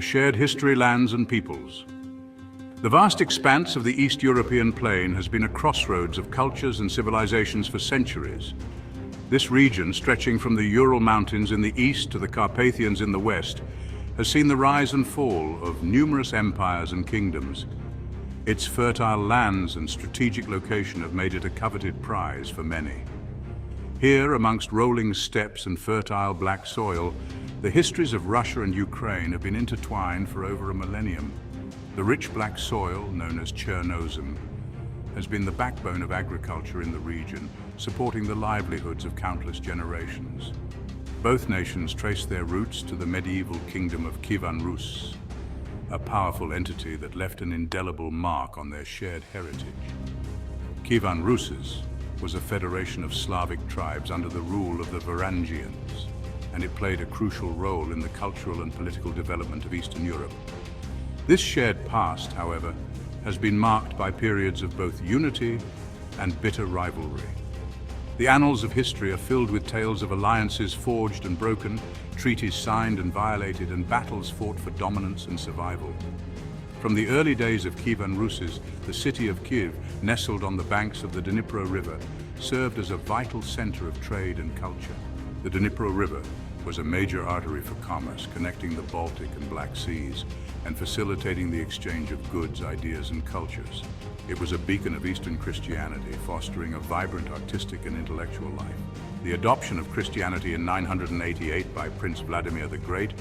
a shared history, lands and peoples. The vast expanse of the East European plain has been a crossroads of cultures and civilizations for centuries. This region, stretching from the Ural Mountains in the east to the Carpathians in the west, has seen the rise and fall of numerous empires and kingdoms. Its fertile lands and strategic location have made it a coveted prize for many. Here, amongst rolling steppes and fertile black soil, the histories of Russia and Ukraine have been intertwined for over a millennium. The rich black soil, known as Chernozem, has been the backbone of agriculture in the region, supporting the livelihoods of countless generations. Both nations trace their roots to the medieval kingdom of Kievan Rus, a powerful entity that left an indelible mark on their shared heritage. Kievan Rus was a federation of Slavic tribes under the rule of the Varangians, and it played a crucial role in the cultural and political development of Eastern Europe. This shared past, however, has been marked by periods of both unity and bitter rivalry. The annals of history are filled with tales of alliances forged and broken, treaties signed and violated, and battles fought for dominance and survival. From the early days of Kievan Rus, the city of Kiev, nestled on the banks of the Dnipro River, served as a vital center of trade and culture. The Dnipro River was a major artery for commerce, connecting the Baltic and Black Seas and facilitating the exchange of goods, ideas, and cultures. It was a beacon of Eastern Christianity, fostering a vibrant artistic and intellectual life. The adoption of Christianity in 988 by Prince Vladimir the Great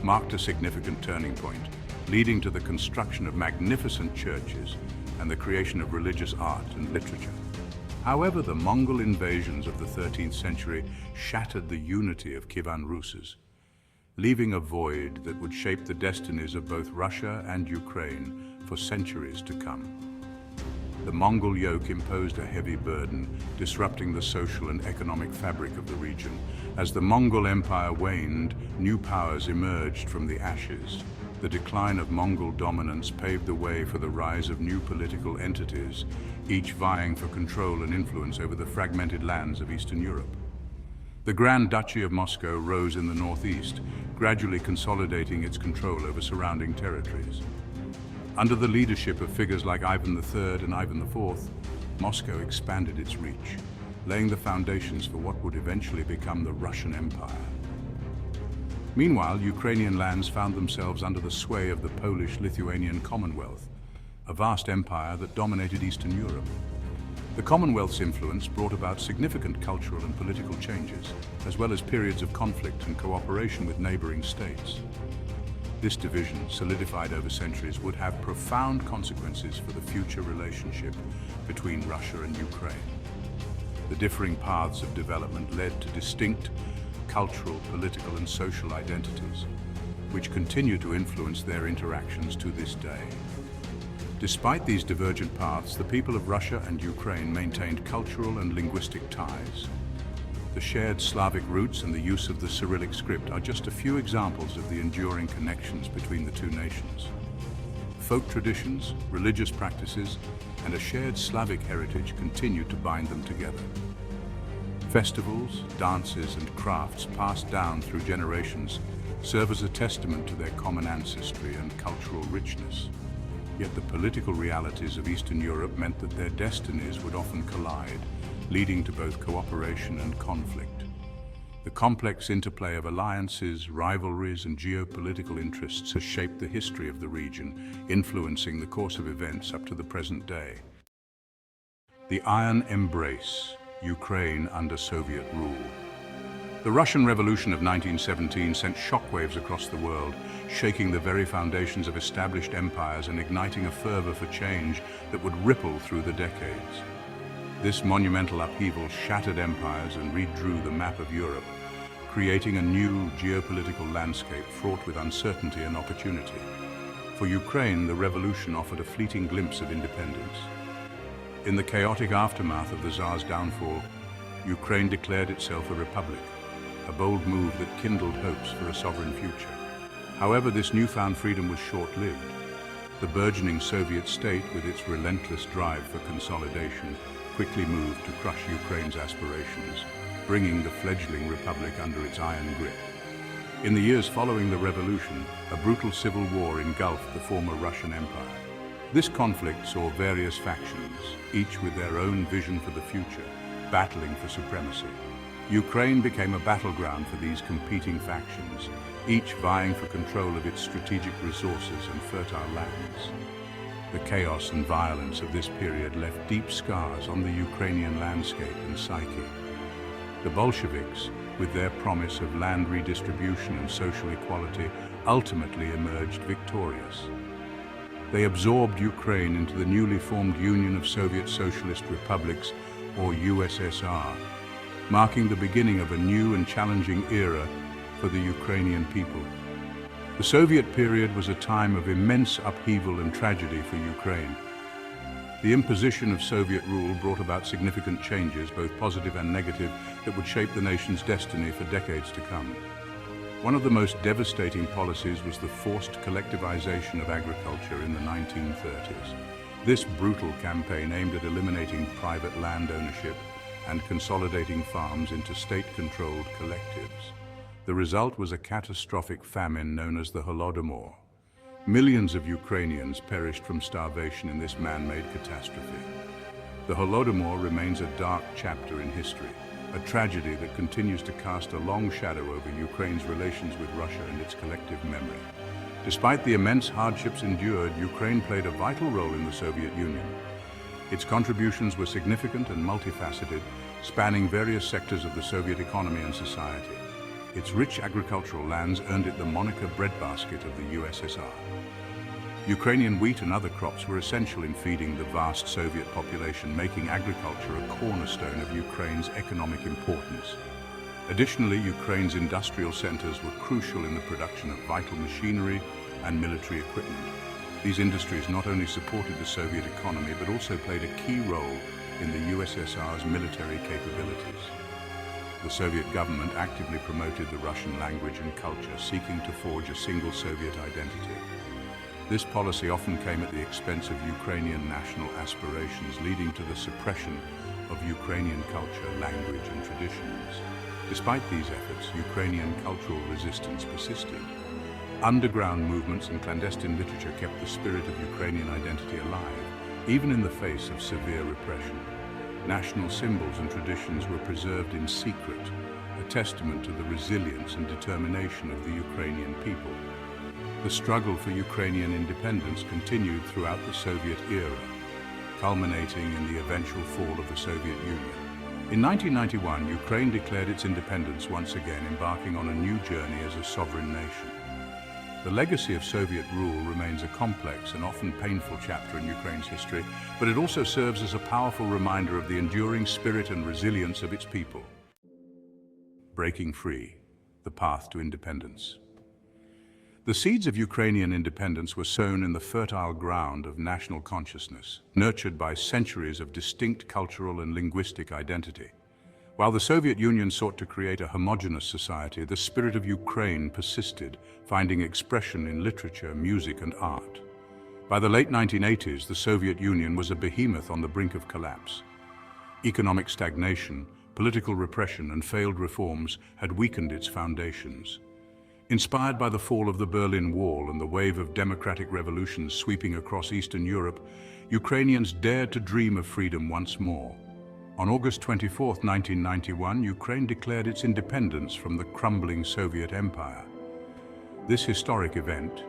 marked a significant turning point, leading to the construction of magnificent churches and the creation of religious art and literature. However, the Mongol invasions of the 13th century shattered the unity of Kievan Rus, leaving a void that would shape the destinies of both Russia and Ukraine for centuries to come. The Mongol yoke imposed a heavy burden, disrupting the social and economic fabric of the region. As the Mongol Empire waned, new powers emerged from the ashes. The decline of Mongol dominance paved the way for the rise of new political entities, each vying for control and influence over the fragmented lands of Eastern Europe. The Grand Duchy of Moscow rose in the northeast, gradually consolidating its control over surrounding territories. Under the leadership of figures like Ivan III and Ivan IV, Moscow expanded its reach, laying the foundations for what would eventually become the Russian Empire. Meanwhile, Ukrainian lands found themselves under the sway of the Polish-Lithuanian Commonwealth, a vast empire that dominated Eastern Europe. The Commonwealth's influence brought about significant cultural and political changes, as well as periods of conflict and cooperation with neighboring states. This division, solidified over centuries, would have profound consequences for the future relationship between Russia and Ukraine. The differing paths of development led to distinct cultural, political, and social identities, which continue to influence their interactions to this day. Despite these divergent paths, the people of Russia and Ukraine maintained cultural and linguistic ties. The shared Slavic roots and the use of the Cyrillic script are just a few examples of the enduring connections between the two nations. Folk traditions, religious practices, and a shared Slavic heritage continue to bind them together. Festivals, dances, and crafts passed down through generations serve as a testament to their common ancestry and cultural richness. Yet the political realities of Eastern Europe meant that their destinies would often collide, leading to both cooperation and conflict. The complex interplay of alliances, rivalries, and geopolitical interests has shaped the history of the region, influencing the course of events up to the present day. The Iron Embrace, Ukraine under Soviet rule. The Russian Revolution of 1917 sent shockwaves across the world, shaking the very foundations of established empires and igniting a fervor for change that would ripple through the decades. This monumental upheaval shattered empires and redrew the map of Europe, creating a new geopolitical landscape fraught with uncertainty and opportunity. For Ukraine, the revolution offered a fleeting glimpse of independence. In the chaotic aftermath of the Tsar's downfall, Ukraine declared itself a republic, a bold move that kindled hopes for a sovereign future. However, this newfound freedom was short-lived. The burgeoning Soviet state, with its relentless drive for consolidation, quickly moved to crush Ukraine's aspirations, bringing the fledgling republic under its iron grip. In the years following the revolution, a brutal civil war engulfed the former Russian Empire. This conflict saw various factions, each with their own vision for the future, battling for supremacy. Ukraine became a battleground for these competing factions, each vying for control of its strategic resources and fertile lands. The chaos and violence of this period left deep scars on the Ukrainian landscape and psyche. The Bolsheviks, with their promise of land redistribution and social equality, ultimately emerged victorious. They absorbed Ukraine into the newly formed Union of Soviet Socialist Republics, or USSR, marking the beginning of a new and challenging era for the Ukrainian people. The Soviet period was a time of immense upheaval and tragedy for Ukraine. The imposition of Soviet rule brought about significant changes, both positive and negative, that would shape the nation's destiny for decades to come. One of the most devastating policies was the forced collectivization of agriculture in the 1930s. This brutal campaign aimed at eliminating private land ownership and consolidating farms into state-controlled collectives. The result was a catastrophic famine known as the Holodomor. Millions of Ukrainians perished from starvation in this man-made catastrophe. The Holodomor remains a dark chapter in history, a tragedy that continues to cast a long shadow over Ukraine's relations with Russia and its collective memory. Despite the immense hardships endured, Ukraine played a vital role in the Soviet Union. Its contributions were significant and multifaceted, spanning various sectors of the Soviet economy and society. Its rich agricultural lands earned it the moniker breadbasket of the USSR. Ukrainian wheat and other crops were essential in feeding the vast Soviet population, making agriculture a cornerstone of Ukraine's economic importance. Additionally, Ukraine's industrial centers were crucial in the production of vital machinery and military equipment. These industries not only supported the Soviet economy, but also played a key role in the USSR's military capabilities. The Soviet government actively promoted the Russian language and culture, seeking to forge a single Soviet identity. This policy often came at the expense of Ukrainian national aspirations, leading to the suppression of Ukrainian culture, language, and traditions. Despite these efforts, Ukrainian cultural resistance persisted. Underground movements and clandestine literature kept the spirit of Ukrainian identity alive, even in the face of severe repression. National symbols and traditions were preserved in secret, a testament to the resilience and determination of the Ukrainian people. The struggle for Ukrainian independence continued throughout the Soviet era, culminating in the eventual fall of the Soviet Union. In 1991, Ukraine declared its independence once again, embarking on a new journey as a sovereign nation. The legacy of Soviet rule remains a complex and often painful chapter in Ukraine's history, but it also serves as a powerful reminder of the enduring spirit and resilience of its people. Breaking free, the path to independence. The seeds of Ukrainian independence were sown in the fertile ground of national consciousness, nurtured by centuries of distinct cultural and linguistic identity. While the Soviet Union sought to create a homogeneous society, the spirit of Ukraine persisted, finding expression in literature, music, and art. By the late 1980s, the Soviet Union was a behemoth on the brink of collapse. Economic stagnation, political repression, and failed reforms had weakened its foundations. Inspired by the fall of the Berlin Wall and the wave of democratic revolutions sweeping across Eastern Europe, Ukrainians dared to dream of freedom once more. On August 24, 1991, Ukraine declared its independence from the crumbling Soviet Empire. This historic event,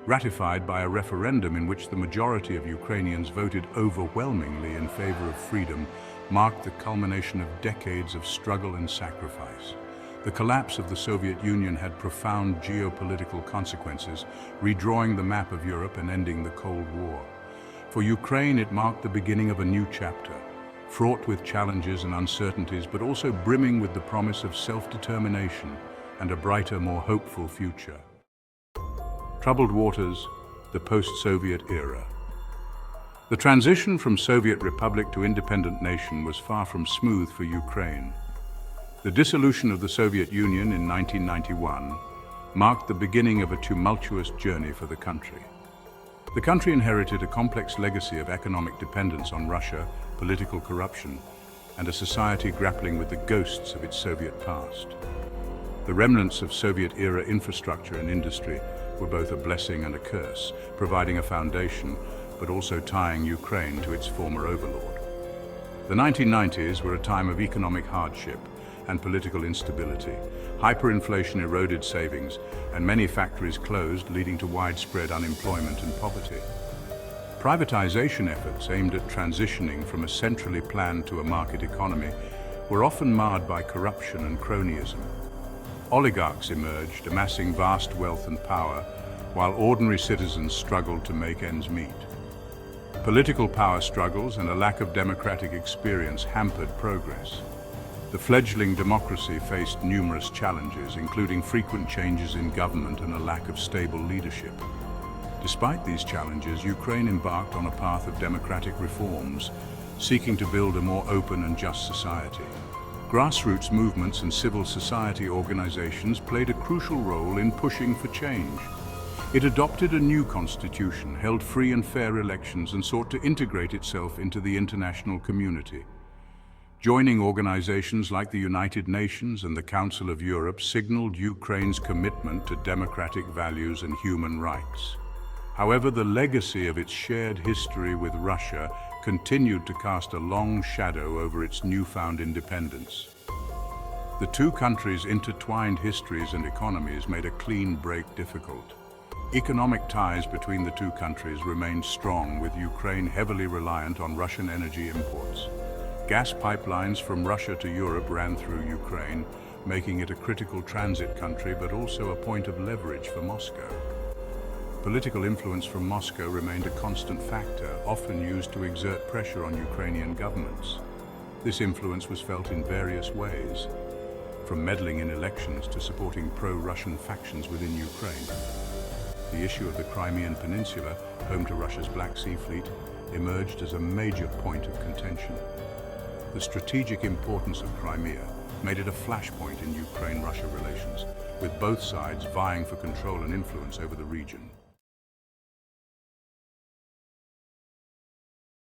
ratified by a referendum in which the majority of Ukrainians voted overwhelmingly in favor of freedom, marked the culmination of decades of struggle and sacrifice. The collapse of the Soviet Union had profound geopolitical consequences, redrawing the map of Europe and ending the Cold War. For Ukraine, it marked the beginning of a new chapter, fraught with challenges and uncertainties, but also brimming with the promise of self-determination and a brighter, more hopeful future. Troubled waters, the post-Soviet era. The transition from Soviet republic to independent nation was far from smooth for Ukraine. The dissolution of the Soviet Union in 1991 marked the beginning of a tumultuous journey for the country. The country inherited a complex legacy of economic dependence on Russia, political corruption, and a society grappling with the ghosts of its Soviet past. The remnants of Soviet-era infrastructure and industry were both a blessing and a curse, providing a foundation, but also tying Ukraine to its former overlord. The 1990s were a time of economic hardship and political instability. Hyperinflation eroded savings, and many factories closed, leading to widespread unemployment and poverty. Privatization efforts aimed at transitioning from a centrally planned to a market economy were often marred by corruption and cronyism. Oligarchs emerged, amassing vast wealth and power, while ordinary citizens struggled to make ends meet. Political power struggles and a lack of democratic experience hampered progress. The fledgling democracy faced numerous challenges, including frequent changes in government and a lack of stable leadership. Despite these challenges, Ukraine embarked on a path of democratic reforms, seeking to build a more open and just society. Grassroots movements and civil society organizations played a crucial role in pushing for change. It adopted a new constitution, held free and fair elections, and sought to integrate itself into the international community. Joining organizations like the United Nations and the Council of Europe signaled Ukraine's commitment to democratic values and human rights. However, the legacy of its shared history with Russia continued to cast a long shadow over its newfound independence. The two countries' intertwined histories and economies made a clean break difficult. Economic ties between the two countries remained strong, with Ukraine heavily reliant on Russian energy imports. Gas pipelines from Russia to Europe ran through Ukraine, making it a critical transit country but also a point of leverage for Moscow. Political influence from Moscow remained a constant factor, often used to exert pressure on Ukrainian governments. This influence was felt in various ways, from meddling in elections to supporting pro-Russian factions within Ukraine. The issue of the Crimean Peninsula, home to Russia's Black Sea Fleet, emerged as a major point of contention. The strategic importance of Crimea made it a flashpoint in Ukraine-Russia relations, with both sides vying for control and influence over the region.